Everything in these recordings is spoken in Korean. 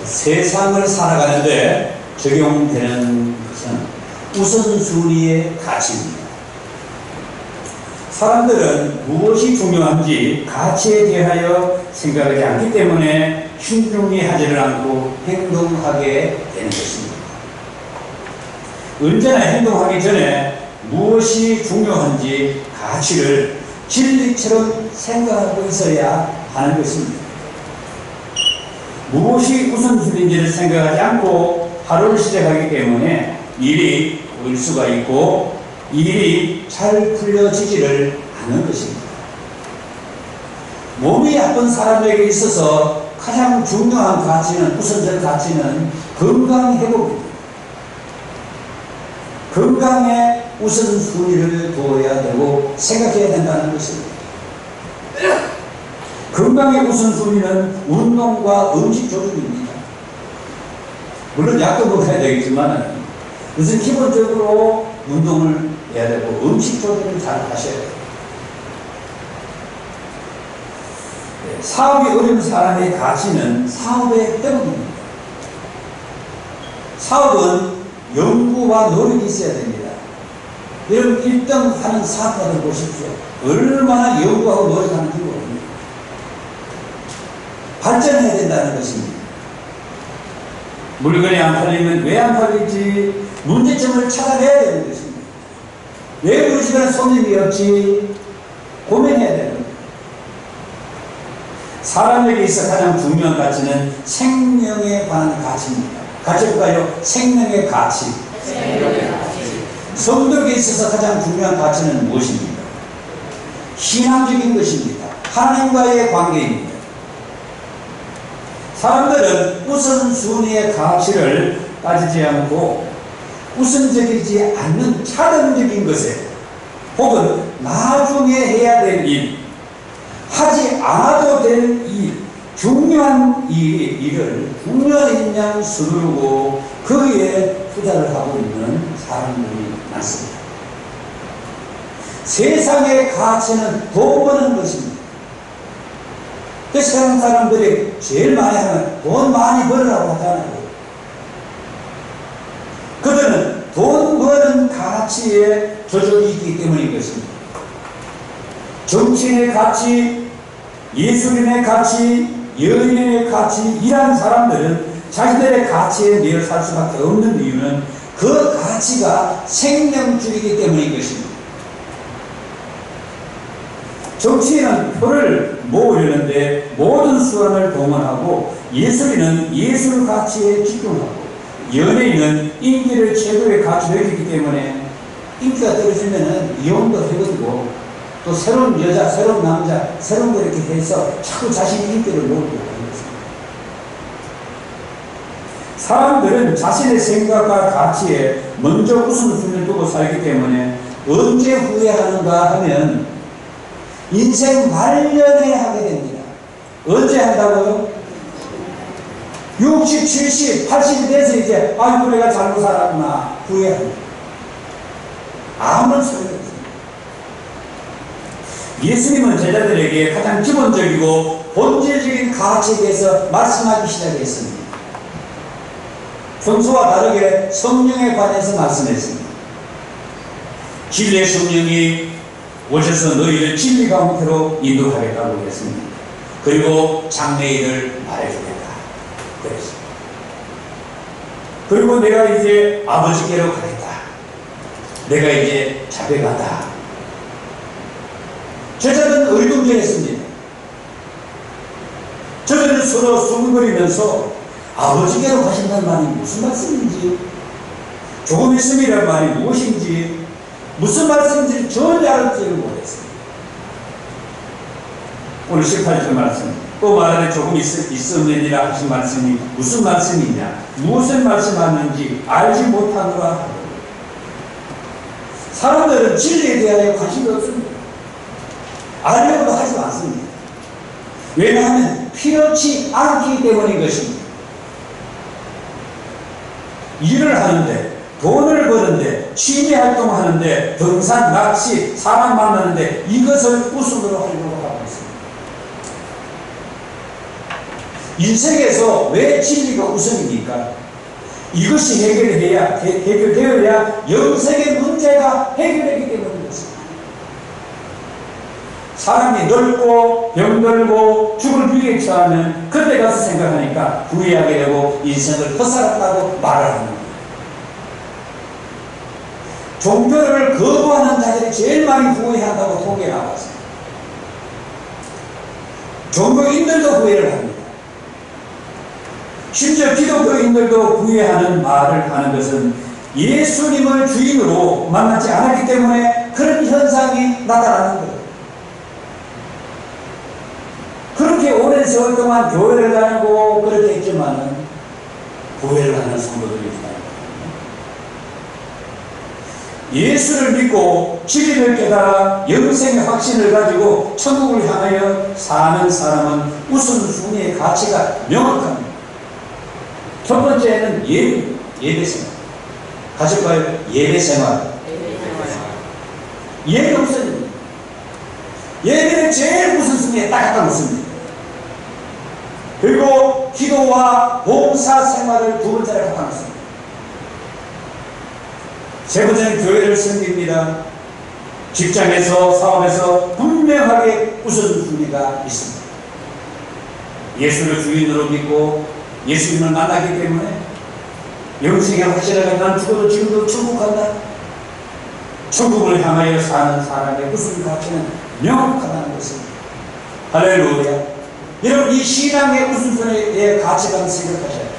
세상을 살아가는데 적용되는 것은 우선순위의 가치입니다. 사람들은 무엇이 중요한지 가치에 대하여 생각하지 않기 때문에 신중히 하지를 않고 행동하게 되는 것입니다. 언제나 행동하기 전에 무엇이 중요한지 가치를 진리처럼 생각하고 있어야 하는 것입니다. 무엇이 우선순위인지를 생각하지 않고 하루를 시작하기 때문에 일이 보일 수가 있고 일이 잘 풀려지지를 않는 것입니다. 몸이 아픈 사람에게 있어서 가장 중요한 가치는, 우선적 가치는 건강회복입니다. 건강에 우선순위를 두어야 되고 생각해야 된다는 것입니다. 건강의 우선순위는 운동과 음식 조절입니다. 물론 약도 먹어야 되겠지만 우선 기본적으로 운동을 해야 되고 음식 조절을 잘 하셔야 돼요. 사업이 어려운 사람의 가치는 사업의 떡입니다. 사업은 연구와 노력이 있어야 됩니다. 여러분 1등 하는 사업가들 보십시오. 얼마나 연구하고 노력하는지 모릅니다. 발전해야 된다는 것입니다. 물건이 안 팔리면 왜 안 팔릴지 문제점을 찾아내야 되는 것입니다. 왜 우리 집에는 손님이 없지? 고민해야 되는 겁니다. 사람에게 있어 가장 중요한 가치는 생명에 관한 가치입니다. 같이 볼까요? 생명의 가치. 성도에게 있어서 가장 중요한 가치는 무엇입니까? 신앙적인 것입니다. 하나님과의 관계입니다. 사람들은 우선순위의 가치를 따지지 않고 우선적이지 않는 차등적인 것에 혹은 나중에 해야 될 일, 하지 않아도 될 일, 중요한 일을 중요한 일량 서두르고 거기에 투자를 하고 있는 사람들이 많습니다. 세상의 가치는 돈 버는 것입니다. 그래서 세상 사람들이 제일 많이 하면 돈 많이 벌으라고 하잖아요. 그들은 돈 버는 가치에 조절이 있기 때문인 것입니다. 정치인의 가치, 예술인의 가치, 연인의 가치, 이러한 사람들은 자신들의 가치에 매여 살 수밖에 없는 이유는 그 가치가 생명줄이기 때문인 것입니다. 정치인은 표를 모으려는데 모든 수단을 동원하고, 예술인은 예술 가치에 집중하고, 연예인은 인기를 최고의 가치로 여기기 때문에 인기가 떨어지면은 이혼도 해버리고 또 새로운 여자, 새로운 남자, 새로운 거 이렇게 해서 자꾸 자신의 인기를 모으고 하는 것입니다. 사람들은 자신의 생각과 가치에 먼저 우선순위를 두고 살기 때문에 언제 후회하는가 하면 인생 말년에 하게 됩니다. 언제 한다고요? 60, 70, 80이 돼서 이제 아이고 내가 잘못 살았구나 후회합니다. 아무런 소용이 없습니다. 예수님은 제자들에게 가장 기본적이고 본질적인 가치에 대해서 말씀하기 시작했습니다. 평소와 다르게 성령에 관해서 말씀했습니다. 진리의 성령이 오셔서 너희를 진리 가운데로 인도하겠다고 했습니다. 그리고 장래일을 말해주겠다 그랬습니다. 그리고 내가 이제 아버지께로 가겠다. 내가 이제 자백한다. 제자들은 의동전했습니다. 저들은 서로 수근거리면서 아버지께로 가신다는 말이 무슨 말씀인지, 조금 있음이라는 말이 무엇인지, 무슨 말씀인지 전혀 알지를 못했습니다. 오늘 18절 말씀, 또 말하되 조금 있음이니라 하신 말씀이 무슨 말씀이냐, 무엇을 말씀하는지 알지 못하노라. 사람들은 진리에 대하여 관심이 없습니다. 알려고도 하지 않습니다. 왜냐하면 필요치 않기 때문인 것입니다. 일을 하는데, 돈을 버는데, 취미활동 하는데, 등산, 낚시, 사람 만나는데 이것을 우선으로 하려고 하고 있습니다. 인생에서 왜 진리가 우선입니까? 이것이 해결되어야 영생의 문제가 해결되기 때문입니다. 사람이 늙고 병들고 죽을 위기에 처하면 그때 가서 생각하니까 후회하게 되고 인생을 헛살았다고 말을 하는 거예요. 종교를 거부하는 자들이 제일 많이 후회한다고 통계에 나왔습니다. 종교인들도 후회를 합니다. 심지어 기독교인들도 후회하는 말을 하는 것은 예수님을 주인으로 만나지 않았기 때문에 그런 현상이 나타나는 거예요. 그렇게 오랜 세월 동안 교회를 다니고 그렇게 했지만은 후회를 하는 성도들이 있다. 예수를 믿고 진리를 깨달아 영생의 확신을 가지고 천국을 향하여 사는 사람은 우선순위의 가치가 명확합니다. 첫 번째는 예배생활. 가실까요? 예배생활. 예배 우선입니다. 예배는 제일 우선순위에 딱 놓습니다. 그리고 기도와 봉사생활을 두 번째로 갖다 놓습니다. 세 번째는 교회를 섬깁니다. 직장에서 사업에서 분명하게 우선순위가 있습니다. 예수를 주인으로 믿고 예수님을 만나기 때문에 영생의 확신을 가지고 난 죽어도 지금도 천국 간다. 천국을 향하여 사는 사람의 우선 가치는 명확하다는 것입니다. 할렐루야. 여러분, 이 신앙의 우선순위의 가치관을 생각하셔야 돼요.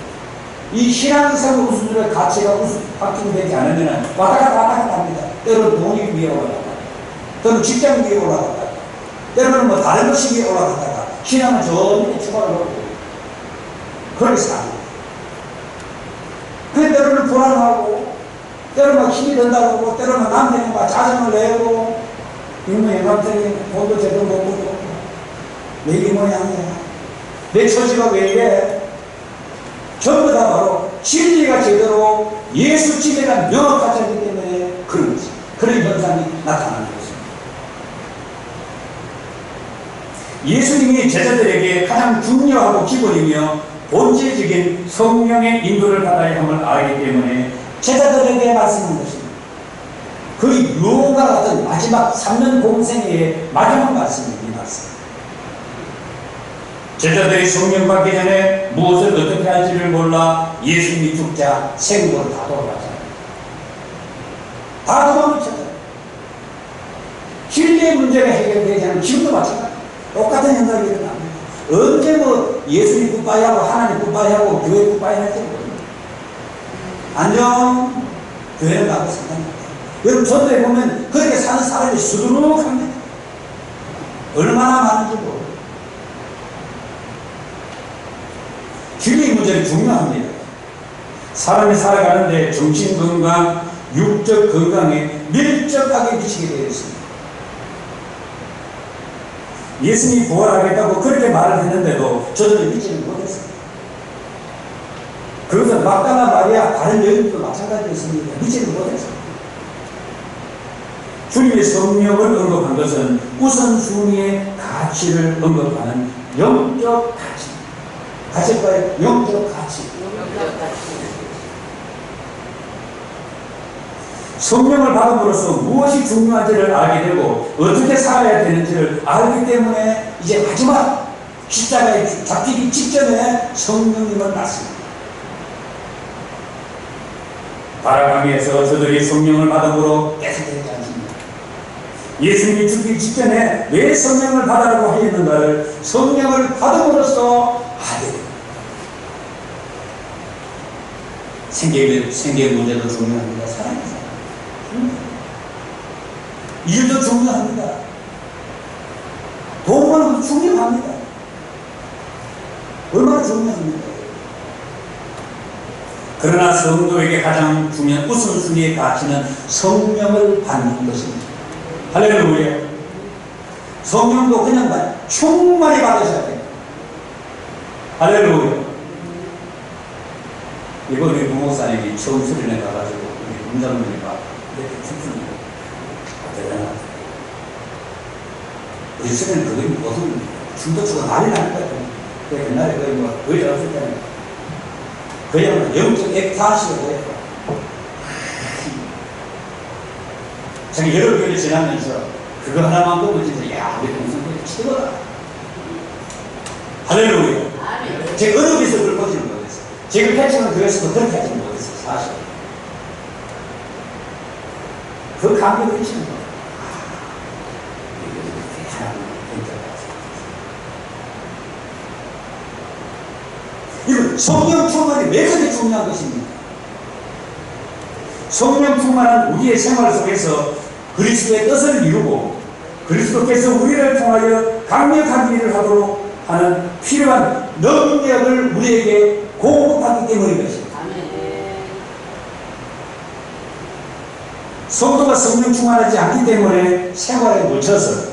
이 신앙생활 우선순위의 가치가 확정되지 않으면 왔다 갔다 합니다. 때로는 돈이 위에 올라가다가, 때로는 직장 위에 올라가다가, 때로는 뭐 다른 것이 위에 올라가다가, 신앙은 저 밑에 추가를 놓고, 그렇게 삽니다. 그 때로는 불안하고, 때로는 막 힘이 든다고 하고, 때로는 남편이 막 짜증을 내고, 이놈의 남편이 돈도 제대로 못 벌고, 내 이 모양이야. 내 처지가 왜 이래? 전부 다 바로 진리가 제대로 예수 진리가 명확하지 않기 때문에 그런 거지. 그런 현상이 나타나는 것입니다. 예수님이 제자들에게 가장 중요하고 기본이며 본질적인 성령의 인도를 받아야 함을 알기 때문에 제자들에게 말씀한 것입니다. 그 유혹과 같은 마지막 3년 공생의 마지막 말씀입니다. 제자들이 성령 받기 전에 무엇을 어떻게 할지를 몰라 예수님이 죽자 생으로 다 돌아가잖아요. 다 도망쳤잖아요. 진리의 문제가 해결되지 않으면 지금도 마찬가지예요. 똑같은 현상이 일어납니다. 언제 뭐 예수님 굿바이하고 하나님 굿바이하고 교회 굿바이할 때 안녕 교회는 나도 상관없다. 여러분 전도에 보면 그렇게 사는 사람이 수두룩합니다. 얼마나 많은지 모르겠어요. 진리의 문제는 중요합니다. 사람이 살아가는데 정신건강, 육적 건강에 밀접하게 미치게 되어 있습니다. 예수님이 부활하겠다고 그렇게 말을 했는데도 저들은 믿지는 못했습니다. 그것은 막다나 마리아 다른 여인도 마찬가지였습니다. 믿지는 못했습니다. 주님의 성령을 언급한 것은 우선순위의 가치를 언급하는 영적 가치. 가실까요? 영적 가치. 성령을 받음으로써 무엇이 중요한지를 알게 되고 어떻게 살아야 되는지를 알기 때문에 이제 마지막 십자가에 잡히기 직전에 성령님을 낳습니다. 바라강에서 저들이 성령을 받음으로 깨닫게 않습니다. 예수님이 죽기 직전에 왜 성령을 받으라고 하였는가를 성령을 받음으로써 하게 됩니다. 생계의 문제도 중요합니다. 사랑의 사람. 일도 중요합니다. 도움은 중요합니다. 얼마나 중요합니까? 그러나 성도에게 가장 중요한 우선순위의 가치는 성령을 받는 것입니다. 할렐루야. 성령도 그냥 충만히 받으셔야 돼요. 할렐루야. 이번 우리 부목사님이 처음 수련회 가가지고 우리 문장님이 막 이렇게 춤추는 거 대단하다. 우리 수련회 그게 무슨 춤도 추고 난리 날 거예요. 옛날에 거의 뭐, 거의 없었잖아요. 그야말로 영적 액타시가 돼요. 제가 여러 교회를 지나면서 그거 하나만 보고 진짜, 야, 우리 동성들이 최고다. 할렐루야. 제가 어느 데서 그걸 보지는 못했어요. 제가 개척한 교회에서도 그렇게 하지는 못했어요, 사실. 그 감격을 치는 거예요. 이건 성령 충만이 왜 그렇게 중요한 것입니까? 성령 충만은 우리의 생활 속에서 그리스도의 뜻을 이루고 그리스도께서 우리를 통하여 강력한 일을 하도록 하는 필요한 능력을 우리에게 공급하기 때문인 것입니다. 성도가 성령 충만하지 않기 때문에 생활에 묻혀서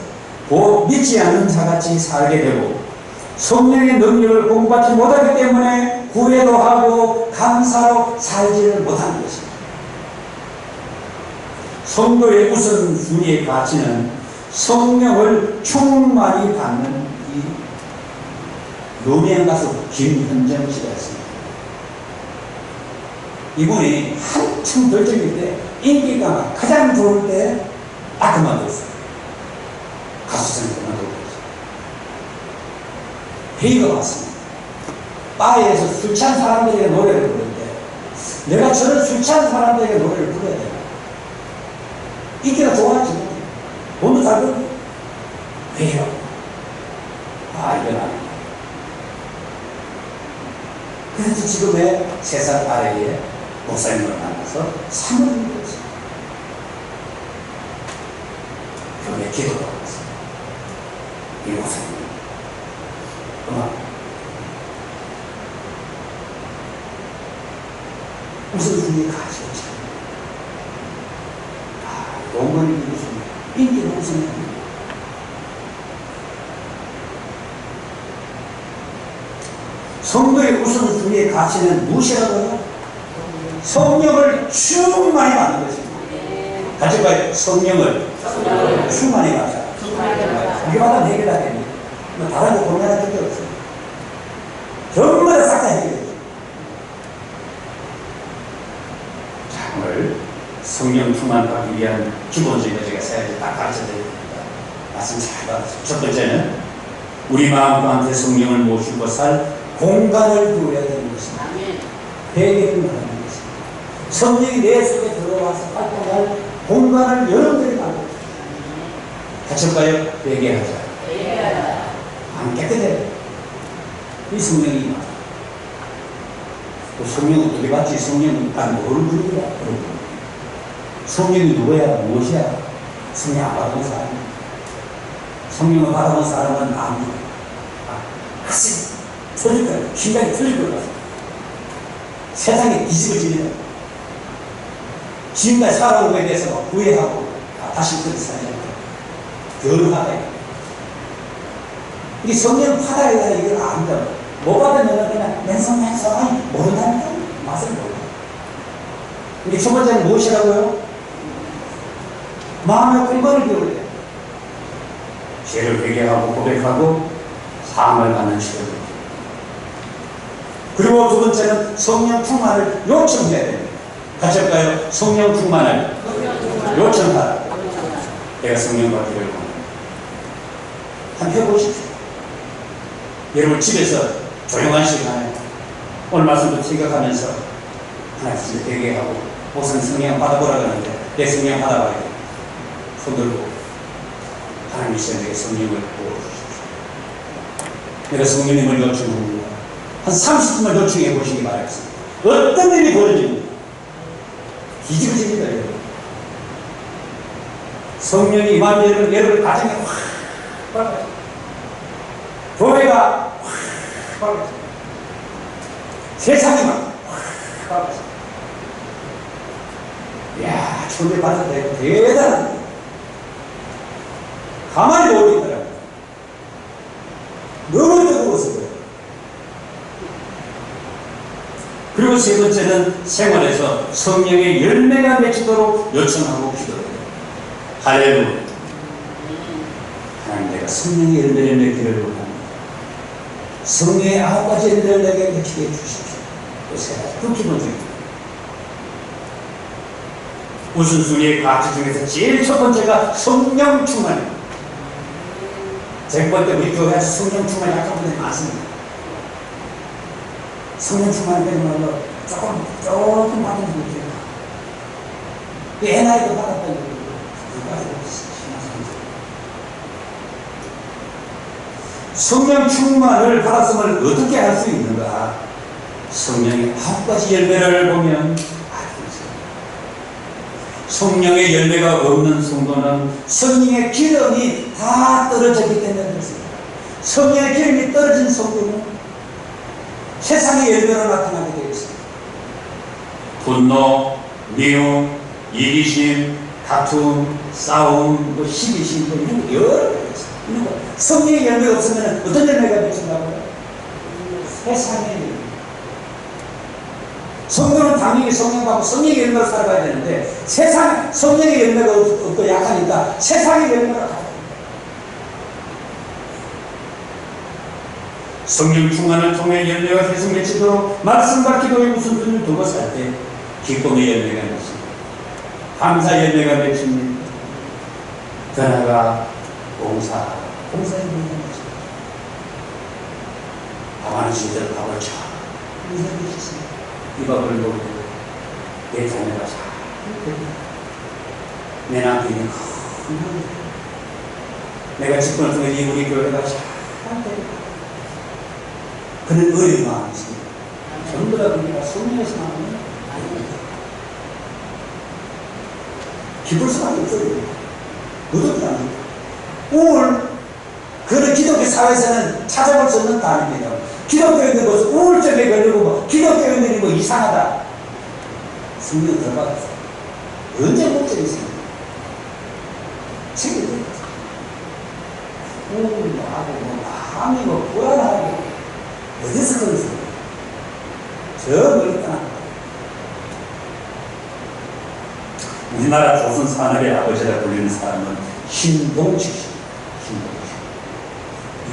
곧 믿지 않는 자같이 살게 되고 성령의 능력을 공부받지 못하기 때문에 구애도 하고 감사로 살지를 못하는 것입니다. 성도의 우선순위의 가치는 성령을 충만히 받는 이 노무현 가수 김현정 씨가 있습니다. 이분이 한참 결정일 때 인기가 가장 좋을 때 딱 그만뒀어요. 가수생을 그만두고 회의가 왔습니다. 바에서 술 취한 사람들에게 노래를 부르는데 내가 저런 술 취한 사람들에게 노래를 불러야 돼요. 인기가 좋아지고 돈도 잘 벌고 왜요? 아, 이건 아니다. 그래서 지금의 3살 아래에 목사님을 만나서 사모님이 되었어요. 교회 기도를 하고 있어요. 이 목사님 음악 우선순위의 가치가 있어요. 아, 용건이 우선순위, 인기는 우선순위. 성도의 우선순위의 가치는 무엇이라고요? 성령을 충만히 받는 것입니다. 같이 봐요. 성령을 충만히 받자. 이게 받으면 해결하겠니? 뭐 다른 거 고민할 필요 없어요. 전부 다 싹 다 해결해요. 자, 오늘 성령 충만 받기 위한 기본적인 제가 세 가지 딱 가르쳐 드립니다. 말씀 잘 받았어요. 첫 번째는 우리 마음 가운데 성령을 모시고 살 공간을 두어야 되는 것입니다. 회개를 하는 것입니다. 성령이 내 속에 들어와서 활동할 공간을 여러분들이 갖고 있습니다. 같이 할까요? 회개하자. 안 깨끗해요. 이 성령이 임하다. 그 성령은 어떻게 받지? 성령은 난 뭘 부르냐? 성령이 누구야? 무엇이야? 성령 안 받아본 사람. 성령을 받아본 사람은 아무도. 하시 틀릴 거예요. 심장이 틀릴 것 같아요. 세상에 뒤집어지면 지금까지 살아온 거에 대해서 막 후회하고 다시 그렇게 살지 않고 거룩하다. 이 성령 받아야 돼. 이걸 안다. 못 받으면 그냥 맨성맨성 모른다니까 맛을 몰라. 우리 첫 번째는 무엇이라고요? 마음의 공간을 배워야 돼. 죄를 회개하고 고백하고 사함을 받는 시간입니다. 그리고 두 번째는 성령 충만을 요청해야 됩니다. 같이 할까요? 성령 충만을 요청하라. 내가 성령 받기를 원합니다. 한편 보십시오. 여러분 집에서 조용한 시간에 오늘 말씀도 생각하면서 하나님 회개하고 우선 성령 받아보라 그러는데 내 성령 받아봐야 돼. 손 들고 하나님 이 시간에 성령을 부어주십시오. 내가 성령님을 요청합니다. 한 30분만 요청해 보시기 바라겠습니다. 어떤 일이 벌어집니까? 뒤집어집니다. 여러분. 성령이 임하면 여러분 가정에 확 밝아져요. 교회가 확 밝아져요. 세상이 막 확 밝아져요. 이야, 천대 받아도 되고 대단한 거예요. 가만히 못 있더라고요. 너무 뜨거워서 그래요. 그리고 세 번째는 생활에서 성령의 열매가 맺히도록 요청하고 기도해요. 할렐루야. 하나님, 내가 성령의 열매를 맺기를 원합니다. 성령의 9가지 열매를 내게 맺히게 해주십시오. 그 기본적입니다. 우선순위의 가치 중에서 제일 첫 번째가 성령 충만입니다. 제가 볼 때 우리 교회에서 성령 충만이 약한 분들이 많습니다. 성령 충만이 되는 말로 조금 받은 분이 있어요. NI도 받았던 분이 성령 충만을 받았음을 어떻게 할 수 있는가? 성령의 9가지 열매를 보면 알고 있습니다. 성령의 열매가 없는 성도는 성령의 기름이 다 떨어졌기 때문에 그렇습니다. 성령의 기름이 떨어진 성도는 세상의 열매로 나타나게 되어 있습니다. 분노, 미움, 이기심, 다툼, 싸움, 시기심, 이런 거 여러 가지 있습니다. 성령의 열매가 없으면 어떤 열매가 맺힌다고요? 세상의 열매. 성도는 당연히 성령 받고 성령의 열매로 살아가야 되는데 성령의 열매가 없고 약하니까 세상의 열매가 가요. 성령 충만을 통해 열매가 계속 맺히도록 말씀과 기도의 우선순위를 두고 살 때 기쁨의 열매가 맺힙니다. 감사 열매가 맺힙니다. 변화가 봉사의 열매가 맺힙니다. 밥하는 시대로 밥을 쳐 인생이 있습니다. 이 밥을 먹고 내 자녀가 잘 내 남편이 큰 내가 직분을 통해 우리 교회가 잘 그는 의리 마음이 있습니다. 전부 다 우리가 성령에서 나오는 아닙니다. 기쁠 수밖에 없어요. 무덤이 아닙니다. 우울, 그런 기독교 사회에서는 찾아볼 수 없는 단어입니다. 기독교인들이 무슨 우울증에 걸리고 기독교인들이 이상하다. 성령 들어가서 언제 목적이 있습니까? 책임져야 돼요. 우울도 하고 마음이 불안하고 어디서 그런 소리야? 저 멀리 떠납니다. 우리나라 조선 산업의 아버지라 불리는 사람은 신동식입니다.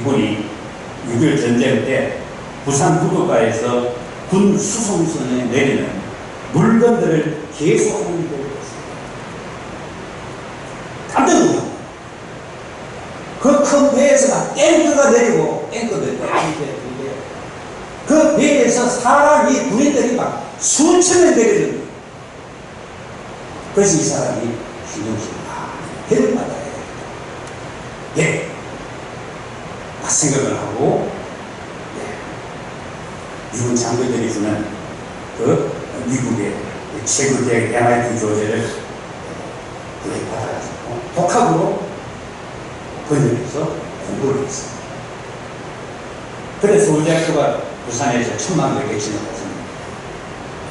이분이 6.25 전쟁 때 부산 부두가에서 군 수송선에 내리는 물건들을 계속하는 일을 했습니다. 깜짝 놀랐어요. 그 큰 배에서 탱크가 내리고, 그 배에서 사람이, 군인들이 막 수천 명 내리는 거예요. 그래서 이 사람이 신동식이다. 배를 맞아야 되겠다. 예. 생각을 하고, 미국 장교들이 주는 그 미국의 최고대 MIT 교재를 구입받아가지고 독학으로 번역해서 공부를 했습니다. 그래서 서울대학교가 부산에서 1,000만 명에게 지나갔습니다.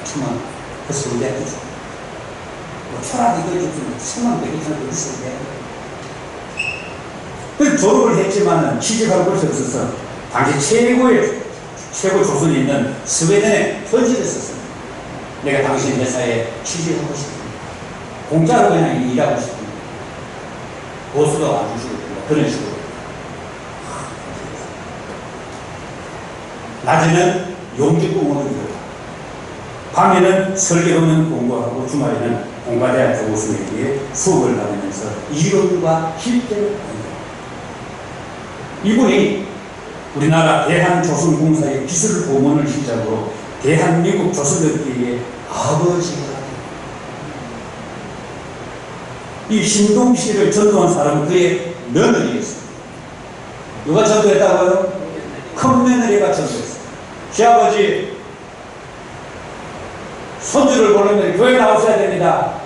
1,000만 명. 그 서울대학교죠. 철학 이거 좀 1,000만 명에게 지나갔는데 서울대학교. 그 졸업을 했지만은 취직하고 볼 수 없어서 당시 최고 조선에 있는 스웨덴에 편지를 썼습니다. 내가 당신 회사에 취직하고 싶습니다. 공짜로 그냥 일하고 싶습니다. 보수도 안 주시고 그런 식으로. 낮에는 용기공원을 이루고 밤에는 설계론을 공부하고 주말에는 공과대학 교수에게 수업을 받으면서 이론과 실제를 합니다. 이분이 우리나라 대한조선공사의 기술 고문을 시작으로 대한민국 조선업계의 아버지가 됩니다. 이 신동식을 전도한 사람은 그의 며느리였습니다. 누가 전도했다고요? 큰 며느리가 전도했습니다. 시아버지, 손주를 보려면 교회 나오셔야 됩니다.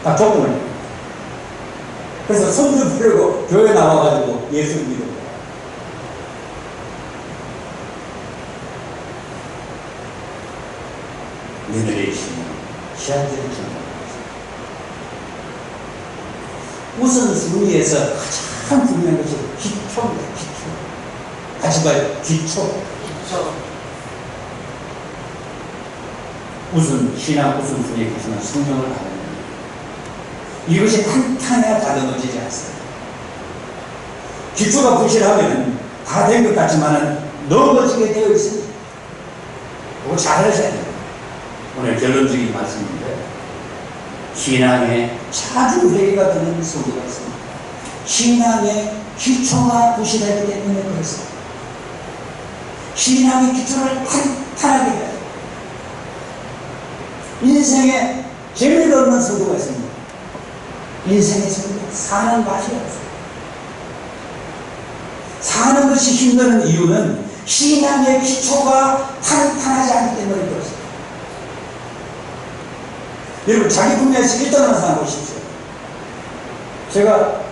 다 조금을. 그래서 손주 부르고 교회 나와가지고 예수 믿은 거예요. 며느리의 신은 시한테를 전도합니다. 우선순위에서 가장 중요한 것이 기초입니다. 기초. 같이 봐요. 기초. 신앙 우선순위에 가서는 성령을 받는 겁니다. 이것이 탄탄해야 다듬어지지 않습니다. 기초가 부실하면 다 된 것 같지만은 너무 멋지게 되어 있습니다. 그거 잘 하셔야 돼요. 오늘 결론적인 말씀인데, 신앙에 자주 회의가 되는 소리가 있습니다. 신앙의 기초가 부실하기 때문에 그렇습니다. 신앙의 기초를 탄탄하게 해야 돼요. 인생에 재미가 없는 성도가 있습니다. 인생의 성도 사는 맛이 없어요. 사는 것이 힘든 이유는 신앙의 기초가 탄탄하지 않기 때문에 그렇습니다. 여러분, 자기 분야에서 1등하는 사람 보십시오. 제가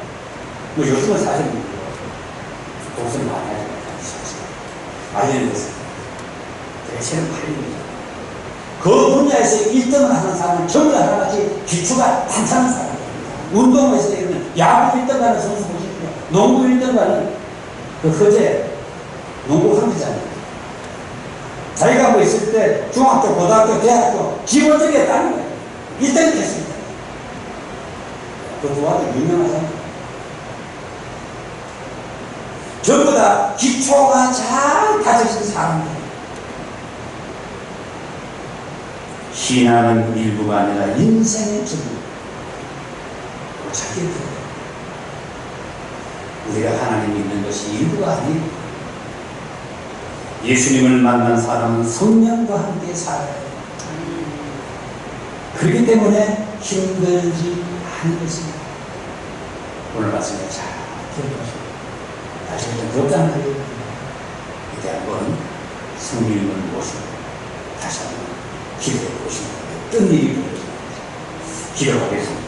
요즘은 사실 독서를 많이 하지 않습니다. 알려는 것은 대체는 팔립니다. 그 분야에서 1등을 하는 사람은 전부 다 하나같이 기초가 탄탄한 사람입니다. 운동에서 이러면 야구 1등 가는 선수 보십시오. 농구 1등 가는 그 허재, 농구 황제잖아요. 자기가 뭐 있을 때 중학교, 고등학교, 대학교 기본적이 했다는 거예요. 1등이 됐습니다. 그 도와도 유명하잖아요. 전부 다 기초가 잘 다져진 사람들. 신앙은 일부가 아니라 인생의 전부. 자기 그 우리가 하나님 믿는 것이 일부가 아니고 예수님을 만난 사람은 성령과 함께 살아야 해요. 그렇기 때문에 힘들지 않은 것입니다. 오늘 말씀에 잘 기억하시고 다시 한번 덕담을 해드립니다. 이제 한번 성령님을 모시고 다시 한번 기도해 보시면 어떤 일이 벌어집니다. 기도하겠습니다.